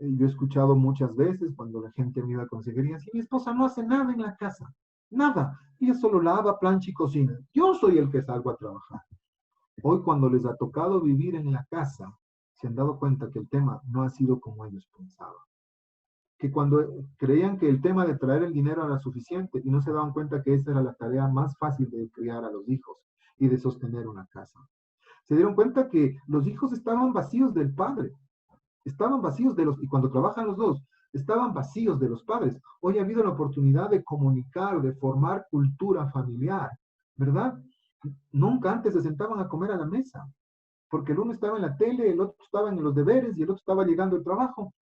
Yo he escuchado muchas veces cuando la gente me iba a consejería, si mi esposa no hace nada en la casa, nada, ella solo lava, plancha y cocina. Yo soy el que salgo a trabajar. Hoy cuando les ha tocado vivir en la casa, se han dado cuenta que el tema no ha sido como ellos pensaban. Que cuando creían que el tema de traer el dinero era suficiente y no se daban cuenta que esa era la tarea más fácil de criar a los hijos y de sostener una casa. Se dieron cuenta que los hijos estaban vacíos del padre, estaban vacíos y cuando trabajan los dos, estaban vacíos de los padres. Hoy ha habido la oportunidad de comunicar, de formar cultura familiar, ¿verdad? Nunca antes se sentaban a comer a la mesa, porque el uno estaba en la tele, el otro estaba en los deberes y el otro estaba llegando al trabajo.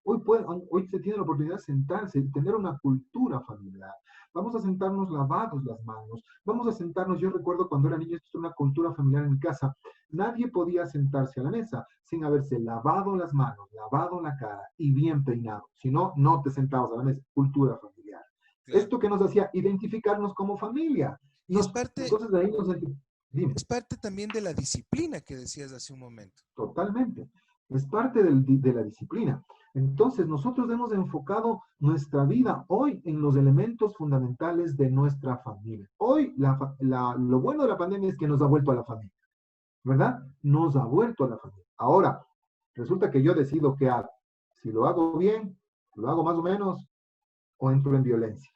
Hoy se tiene la oportunidad de sentarse y tener una cultura familiar. Vamos a sentarnos lavados las manos. Vamos a sentarnos, yo recuerdo cuando era niño, esto es una cultura familiar en mi casa. Nadie podía sentarse a la mesa sin haberse lavado las manos, lavado la cara y bien peinado. Si no, no te sentabas a la mesa. Cultura familiar. Claro. Esto que nos hacía identificarnos como familia. Y es parte, Entonces de ahí dime. es parte también de la disciplina que decías hace un momento. Totalmente. Es parte de la disciplina. Entonces, nosotros hemos enfocado nuestra vida hoy en los elementos fundamentales de nuestra familia. Hoy, lo bueno de la pandemia es que nos ha vuelto a la familia, ¿verdad? Nos ha vuelto a la familia. Ahora, resulta que yo decido qué hago. Si lo hago bien, lo hago más o menos, o entro en violencia.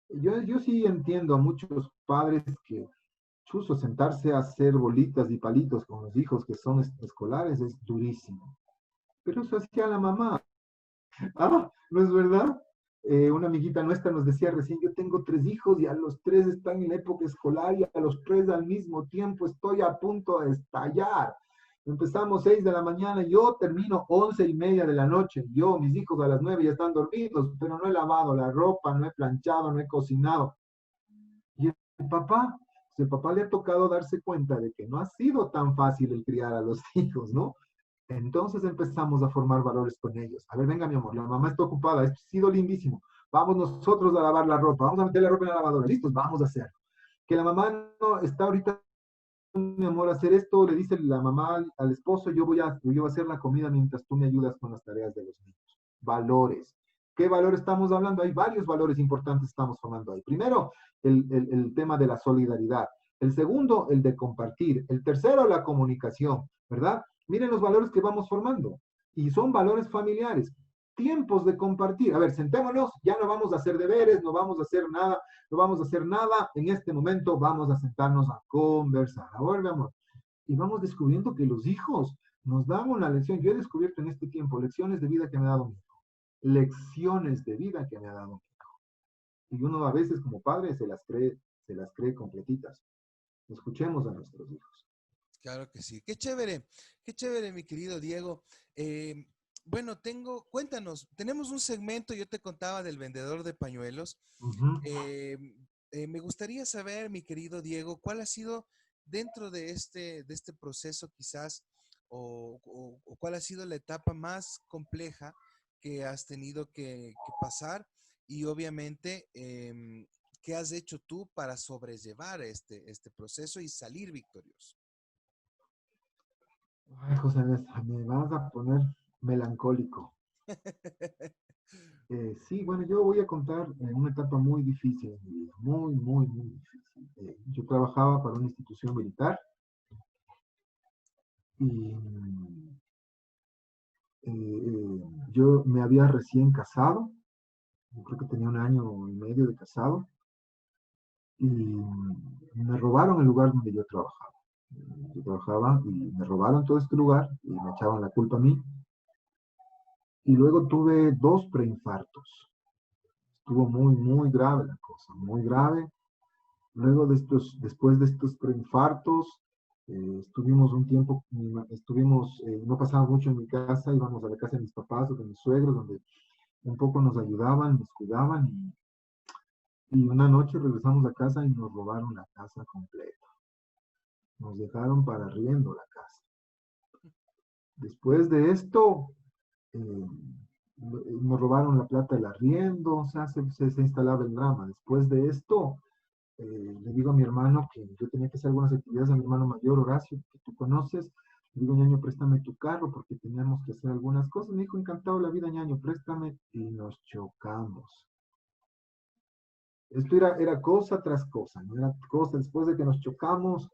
Yo sí entiendo a muchos padres que chuzo, sentarse a hacer bolitas y palitos con los hijos que son escolares es durísimo. Pero eso hacía la mamá. Ah, ¿no es verdad? Una amiguita nuestra nos decía recién, yo tengo 3 hijos y a los 3 están en la época escolar y a los 3 al mismo tiempo estoy a punto de estallar. Empezamos 6 de la mañana, yo termino 11:30 de la noche. Yo, mis hijos a las 9 ya están dormidos, pero no he lavado la ropa, no he planchado, no he cocinado. Y el papá le ha tocado darse cuenta de que no ha sido tan fácil el criar a los hijos, ¿no? Entonces empezamos a formar valores con ellos. A ver, venga, mi amor, la mamá está ocupada, esto ha sido lindísimo. Vamos nosotros a lavar la ropa, vamos a meter la ropa en la lavadora. Listos, vamos a hacerlo. Que la mamá no está ahorita, mi amor, a hacer esto, le dice la mamá al esposo, yo voy a hacer la comida mientras tú me ayudas con las tareas de los niños. Valores. ¿Qué valor estamos hablando? Hay varios valores importantes que estamos formando ahí. Primero, el tema de la solidaridad. El segundo, el de compartir. El tercero, la comunicación, ¿verdad? Miren los valores que vamos formando. Y son valores familiares. Tiempos de compartir. A ver, sentémonos, ya no vamos a hacer deberes, no vamos a hacer nada, no vamos a hacer nada. En este momento vamos a sentarnos a conversar. Ahora, mi amor. Y vamos descubriendo que los hijos nos dan una lección. Yo he descubierto en este tiempo lecciones de vida que me ha dado mi hijo. Lecciones de vida que me ha dado mi hijo. Y uno a veces como padre se las cree completitas. Escuchemos a nuestros hijos. Claro que sí. Qué chévere, mi querido Diego. Bueno, cuéntanos, tenemos un segmento, yo te contaba del vendedor de pañuelos. Me gustaría saber, mi querido Diego, cuál ha sido dentro de este proceso quizás, o cuál ha sido la etapa más compleja que has tenido que pasar y obviamente qué has hecho tú para sobrellevar este proceso y salir victorioso. Ay, José, me vas a poner melancólico. Sí, bueno, yo voy a contar una etapa muy difícil en mi vida, muy, muy, muy difícil. Yo trabajaba para una institución militar y yo me había recién casado, creo que tenía 1 año y medio de casado, y me robaron el lugar donde yo trabajaba. Yo trabajaba y me robaron todo este lugar y me echaban la culpa a mí. Y luego tuve 2 preinfartos. Estuvo muy, muy grave la cosa, muy grave. Luego después de estos preinfartos, estuvimos un tiempo, no pasábamos mucho en mi casa, íbamos a la casa de mis papás o de mis suegros, donde un poco nos ayudaban, nos cuidaban, y una noche regresamos a casa y nos robaron la casa completa. Nos dejaron para arriendo la casa. Después de esto, nos robaron la plata del arriendo, o sea, se instalaba el drama. Después de esto, le digo a mi hermano que yo tenía que hacer algunas actividades, a mi hermano mayor, Horacio, que tú conoces. Le digo, ñaño, préstame tu carro porque teníamos que hacer algunas cosas. Me dijo, encantado la vida, ñaño, préstame. Y nos chocamos. Esto era cosa tras cosa, ¿no? Era cosa después de que nos chocamos.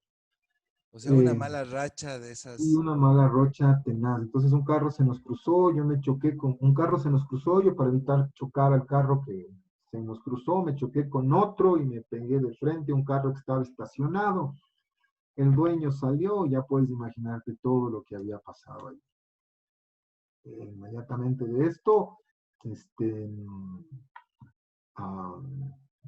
O sea, una mala racha de esas. Y una mala racha tenaz. Entonces un carro se nos cruzó, yo me choqué con un carro, se nos cruzó, yo para evitar chocar al carro que se nos cruzó, me choqué con otro y me pegué de frente a un carro que estaba estacionado. El dueño salió, ya puedes imaginarte todo lo que había pasado ahí. Inmediatamente de esto, este, ah,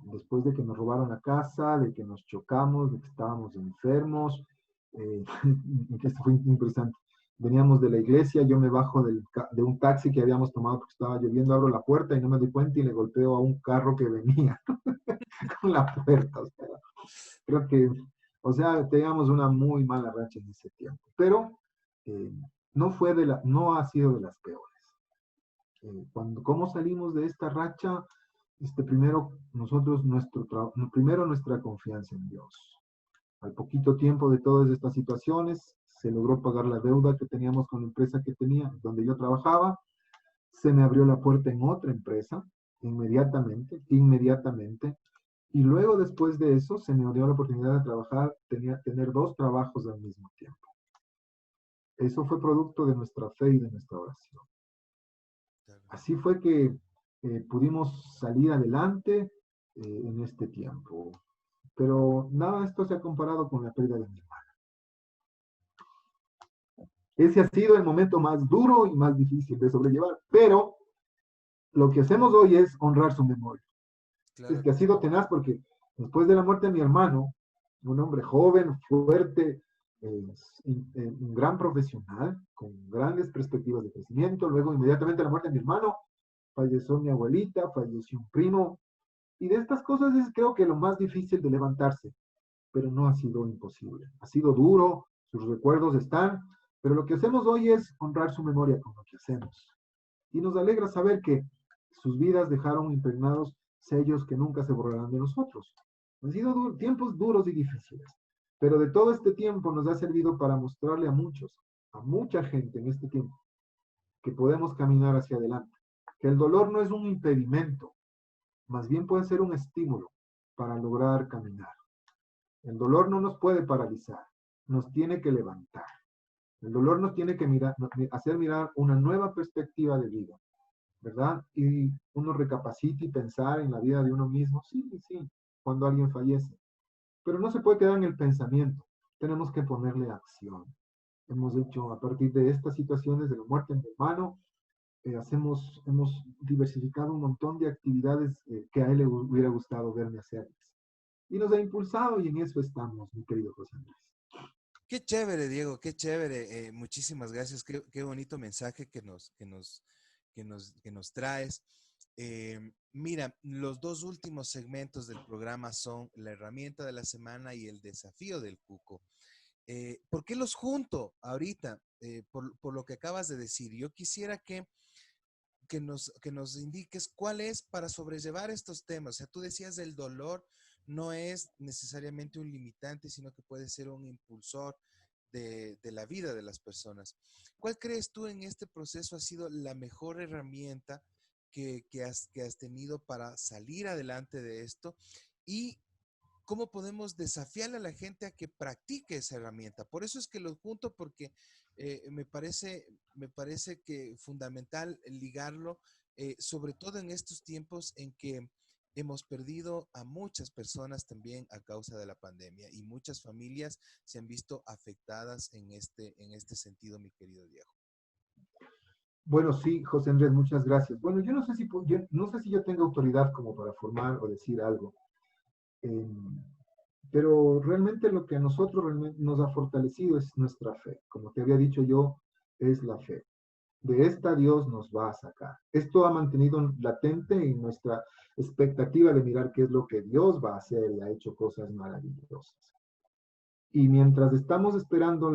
después de que nos robaron la casa, de que nos chocamos, de que estábamos enfermos, que esto fue interesante. Veníamos de la iglesia, yo me bajo de un taxi que habíamos tomado porque estaba lloviendo, abro la puerta y no me doy cuenta y le golpeo a un carro que venía con la puerta. O sea, creo que, o sea, teníamos una muy mala racha en ese tiempo, pero eh, no ha sido de las peores. ¿Cómo salimos de esta racha? Primero, primero nuestra confianza en Dios. Al poquito tiempo de todas estas situaciones, se logró pagar la deuda que teníamos con la empresa que tenía, donde yo trabajaba. Se me abrió la puerta en otra empresa, inmediatamente. Y luego, después de eso, se me dio la oportunidad de trabajar, tener dos trabajos al mismo tiempo. Eso fue producto de nuestra fe y de nuestra oración. Así fue que pudimos salir adelante en este tiempo. Pero nada de esto se ha comparado con la pérdida de mi hermana. Ese ha sido el momento más duro y más difícil de sobrellevar. Pero lo que hacemos hoy es honrar su memoria. Claro. Es que ha sido tenaz porque después de la muerte de mi hermano, un hombre joven, fuerte, un gran profesional, con grandes perspectivas de crecimiento. Luego, inmediatamente la muerte de mi hermano, falleció mi abuelita, falleció un primo. Y de estas cosas es creo que lo más difícil de levantarse, pero no ha sido imposible. Ha sido duro, sus recuerdos están, pero lo que hacemos hoy es honrar su memoria con lo que hacemos. Y nos alegra saber que sus vidas dejaron impregnados sellos que nunca se borrarán de nosotros. Han sido tiempos duros y difíciles, pero de todo este tiempo nos ha servido para mostrarle a mucha gente en este tiempo, que podemos caminar hacia adelante, que el dolor no es un impedimento, más bien puede ser un estímulo para lograr caminar. El dolor no nos puede paralizar, nos tiene que levantar. El dolor nos tiene que hacer mirar una nueva perspectiva de vida, ¿verdad? Y uno recapacita y pensar en la vida de uno mismo, sí, cuando alguien fallece. Pero no se puede quedar en el pensamiento, tenemos que ponerle acción. Hemos hecho, a partir de estas situaciones de la muerte de mi hermano, hemos diversificado un montón de actividades que a él le hubiera gustado verme hacerlas. Y nos ha impulsado y en eso estamos, mi querido José Andrés. Qué chévere, Diego, qué chévere. Muchísimas gracias. Qué bonito mensaje que nos traes. Mira, los dos últimos segmentos del programa son la herramienta de la semana y el desafío del cuco. ¿Por qué los junto ahorita? Por lo que acabas de decir. Yo quisiera que nos indiques cuál es para sobrellevar estos temas. O sea, tú decías el dolor no es necesariamente un limitante, sino que puede ser un impulsor de la vida de las personas. ¿Cuál crees tú en este proceso ha sido la mejor herramienta que has tenido para salir adelante de esto? Y ¿cómo podemos desafiarle a la gente a que practique esa herramienta? Por eso es que lo junto, porque me parece que fundamental ligarlo, sobre todo en estos tiempos en que hemos perdido a muchas personas también a causa de la pandemia y muchas familias se han visto afectadas en este sentido, mi querido Diego. Bueno, sí, José Andrés, muchas gracias. Bueno, yo no sé si yo tengo autoridad como para formar o decir algo. Pero realmente lo que a nosotros realmente nos ha fortalecido es nuestra fe. Como te había dicho yo, es la fe. De esta Dios nos va a sacar. Esto ha mantenido latente en nuestra expectativa de mirar qué es lo que Dios va a hacer y ha hecho cosas maravillosas. Y mientras estamos esperando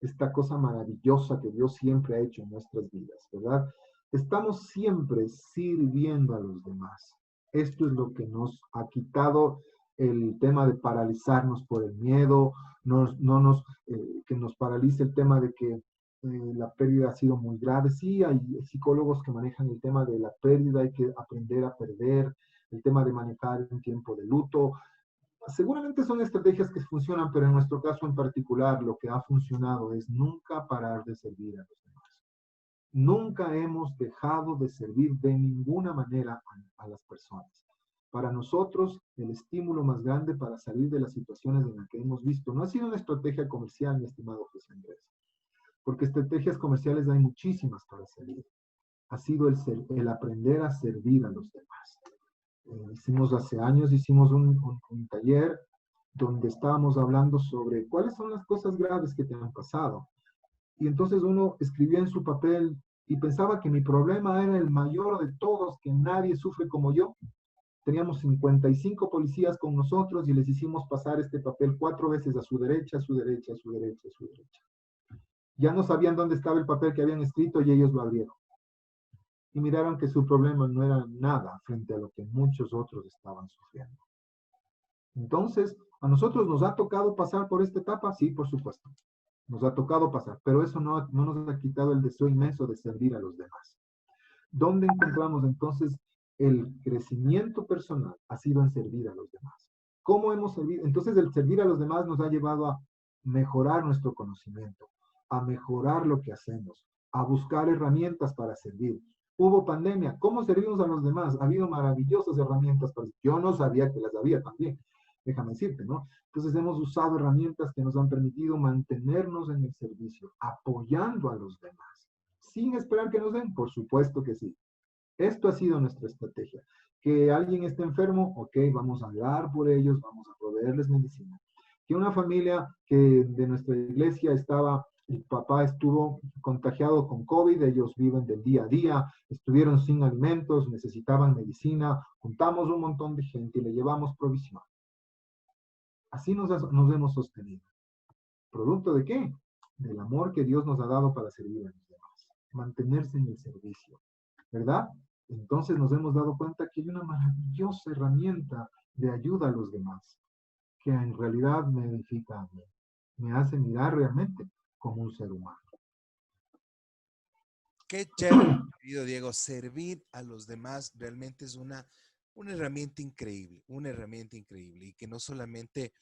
esta cosa maravillosa que Dios siempre ha hecho en nuestras vidas, ¿verdad? Estamos siempre sirviendo a los demás. Esto es lo que nos ha quitado el tema de paralizarnos por el miedo, que nos paralice el tema de que la pérdida ha sido muy grave. Sí, hay psicólogos que manejan el tema de la pérdida, hay que aprender a perder, el tema de manejar un tiempo de luto. Seguramente son estrategias que funcionan, pero en nuestro caso en particular lo que ha funcionado es nunca parar de servir a los demás. Nunca hemos dejado de servir de ninguna manera a las personas. Para nosotros, el estímulo más grande para salir de las situaciones en las que hemos visto no ha sido una estrategia comercial, mi estimado José Andrés, porque estrategias comerciales hay muchísimas para salir. ha sido el aprender a servir a los demás. Hace años hicimos un taller donde estábamos hablando sobre cuáles son las cosas graves que te han pasado. Y entonces uno escribía en su papel y pensaba que mi problema era el mayor de todos, que nadie sufre como yo. Teníamos 55 policías con nosotros y les hicimos pasar este papel 4 veces a su derecha, a su derecha, a su derecha, a su derecha. Ya no sabían dónde estaba el papel que habían escrito y ellos lo abrieron. Y miraron que su problema no era nada frente a lo que muchos otros estaban sufriendo. Entonces, ¿a nosotros nos ha tocado pasar por esta etapa? Sí, por supuesto. Nos ha tocado pasar, pero eso no nos ha quitado el deseo inmenso de servir a los demás. ¿Dónde encontramos entonces el crecimiento personal? Ha sido en servir a los demás. ¿Cómo hemos servido? Entonces, el servir a los demás nos ha llevado a mejorar nuestro conocimiento, a mejorar lo que hacemos, a buscar herramientas para servir. Hubo pandemia. ¿Cómo servimos a los demás? Ha habido maravillosas herramientas para servir. Yo no sabía que las había también, déjame decirte, ¿no? Entonces hemos usado herramientas que nos han permitido mantenernos en el servicio, apoyando a los demás, sin esperar que nos den, por supuesto que sí. Esto ha sido nuestra estrategia. Que alguien esté enfermo, ok, vamos a hablar por ellos, vamos a proveerles medicina. Que una familia que de nuestra iglesia el papá estuvo contagiado con COVID, ellos viven del día a día, estuvieron sin alimentos, necesitaban medicina, juntamos un montón de gente y le llevamos provisión. Así nos hemos sostenido. ¿Producto de qué? Del amor que Dios nos ha dado para servir a los demás. Mantenerse en el servicio, ¿verdad? Entonces nos hemos dado cuenta que hay una maravillosa herramienta de ayuda a los demás, que en realidad me edifica a mí, me hace mirar realmente como un ser humano. Qué chévere, querido Diego, servir a los demás realmente es una herramienta increíble, y que no solamente,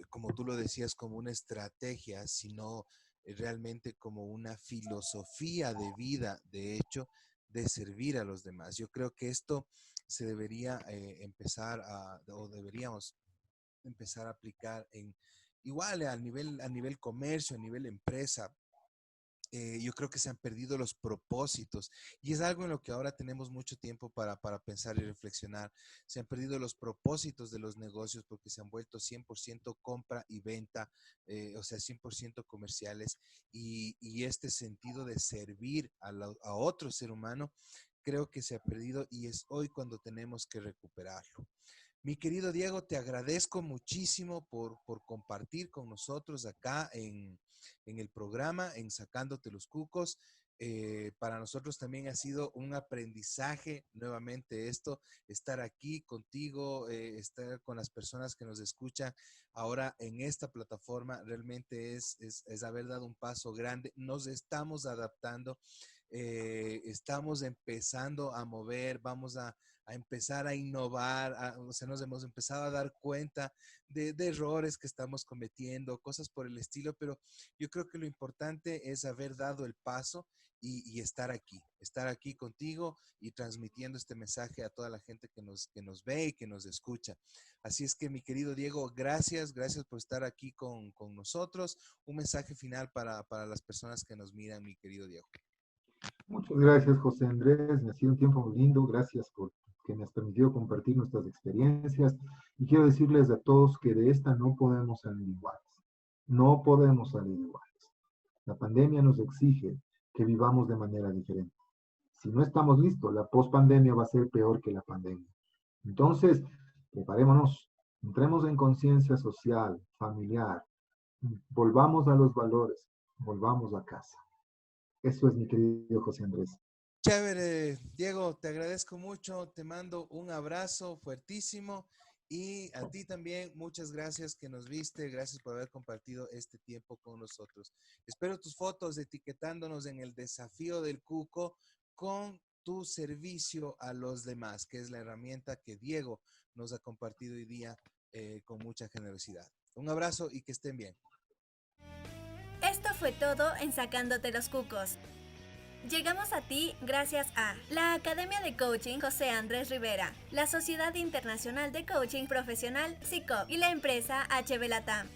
como tú lo decías, como una estrategia, sino realmente como una filosofía de vida, de hecho, de servir a los demás. Yo creo que esto se debería deberíamos empezar a aplicar igual a nivel comercio, a nivel empresa. Yo creo que se han perdido los propósitos y es algo en lo que ahora tenemos mucho tiempo para pensar y reflexionar. Se han perdido los propósitos de los negocios porque se han vuelto 100% compra y venta, o sea, 100% comerciales y este sentido de servir a otro ser humano creo que se ha perdido y es hoy cuando tenemos que recuperarlo. Mi querido Diego, te agradezco muchísimo por compartir con nosotros acá en el programa, en Sacándote los Cucos. Para nosotros también ha sido un aprendizaje nuevamente estar aquí contigo, estar con las personas que nos escuchan ahora en esta plataforma. Realmente es haber dado un paso grande. Nos estamos adaptando, estamos empezando a mover, vamos a empezar a innovar, o sea, nos hemos empezado a dar cuenta de errores que estamos cometiendo, cosas por el estilo, pero yo creo que lo importante es haber dado el paso y estar aquí contigo y transmitiendo este mensaje a toda la gente que nos ve y que nos escucha. Así es que, mi querido Diego, gracias por estar aquí con nosotros. Un mensaje final para las personas que nos miran, mi querido Diego. Muchas gracias, José Andrés. Me ha sido un tiempo muy lindo. Gracias por que nos permitió compartir nuestras experiencias. Y quiero decirles a todos que de esta no podemos salir iguales. No podemos salir iguales. La pandemia nos exige que vivamos de manera diferente. Si no estamos listos, la pospandemia va a ser peor que la pandemia. Entonces, preparémonos, entremos en conciencia social, familiar, volvamos a los valores, volvamos a casa. Eso es, mi querido José Andrés. Chévere, Diego, te agradezco mucho, te mando un abrazo fuertísimo y a ti también muchas gracias que nos viste, gracias por haber compartido este tiempo con nosotros. Espero tus fotos etiquetándonos en el desafío del Cuco con tu servicio a los demás, que es la herramienta que Diego nos ha compartido hoy día con mucha generosidad. Un abrazo y que estén bien. Esto fue todo en Sacándote los Cucos. Llegamos a ti gracias a la Academia de Coaching José Andrés Rivera, la Sociedad Internacional de Coaching Profesional SICOP y la empresa HB Latam.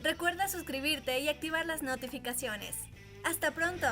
Recuerda suscribirte y activar las notificaciones. ¡Hasta pronto!